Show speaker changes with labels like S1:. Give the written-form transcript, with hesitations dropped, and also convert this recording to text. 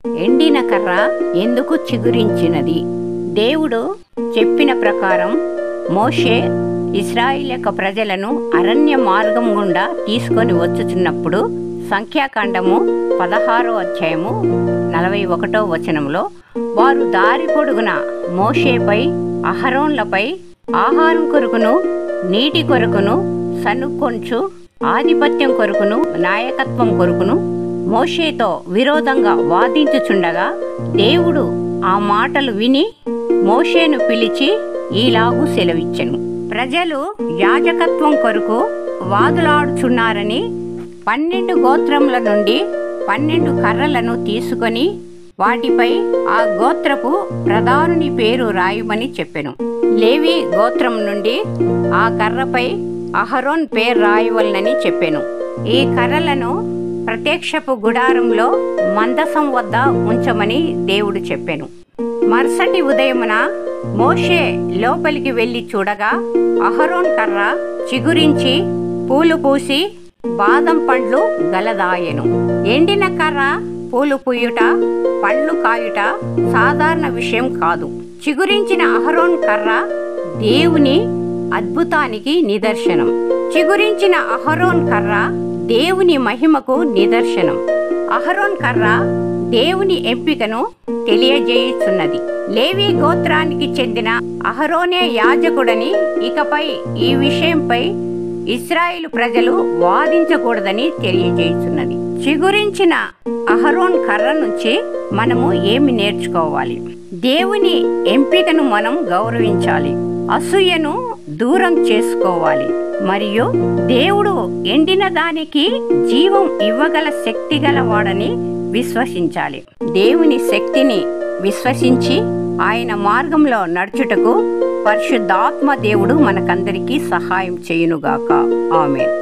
S1: ఎండిన కర్ర ఎందుకు చిగురించినది? దేవుడు చెప్పిన ప్రకారం మోషే ఇశ్రాయేలు ప్రజలను అరణ్య మార్గం గుండా తీసుకొని వచ్చుచున్నప్పుడు సంఖ్యాకాండము 16వ అధ్యాయము 41వ వచనంలో వారు దారి పొడుగున మోషేపై అహరోన్లపై ఆహారం కొరకును నీటి కొరకును సనుక్కొంచు ఆధిపత్యం కొరకును నాయకత్వం కొరకును మోషేతో విరోధంగా వాదించుచుండగా దేవుడు ఆ మాటలు విని మోషేను పిలిచి ఈలాగు సెలవిచ్చెను. ప్రజలు యాజకత్వం కొరకు వాదులాడుచున్నారని 12 గోత్రముల నుండి 12 కర్రలను తీసుకొని వాటిపై ఆ గోత్రపు ప్రధానుని పేరు రాయమని చెప్పెను. లేవి గోత్రం నుండి ఆ కర్రపై అహరోన్ పేరు రాయవలనని చెప్పెను. ఈ కర్రలను ప్రత్యక్షపు గుడారంలో మందసం వద్ద ఉంచమని దేవుడు చెప్పెను. మరుసటి ఉదయమున మోషే లోపలికి వెళ్లి చూడగా అహరోన్ కర్ర చిగురించి పూలు పూసి బాదం పండ్లు గలదాయెను. ఎండిన కర్ర పూలు పూయుట పండ్లు కాయుట సాధారణ విషయం కాదు. చిగురించిన అహరోన్ కర్ర దేవుని అద్భుతానికి నిదర్శనం. చిగురించిన అహరోన్ కర్ర దేవుని మహిమకు నిదర్శనం. అహరోన్ కర్ర దేవుని ఎంపికను తెలియజేయుచున్నది. లేవి గోత్రానికి చెందిన అహరోనే యాజకుడని ఇకపై ఈ విషయంపై ఇశ్రాయేలు ప్రజలు వాదించకూడదని తెలియజేయుచున్నది. చిగురించిన అహరోన్ కర్ర నుంచి మనము ఏమి నేర్చుకోవాలి? దేవుని ఎంపికను మనం గౌరవించాలి. అసూయను దూరం చేసుకోవాలి. మరియు దేవుడు ఎండిన దానికి జీవం ఇవ్వగల శక్తి గలవాడని విశ్వసించాలి. దేవుని శక్తిని విశ్వసించి ఆయన మార్గంలో నడుచుటకు పరిశుద్ధాత్మ దేవుడు మనకందరికీ సహాయం చేయునుగాక. ఆమేన్.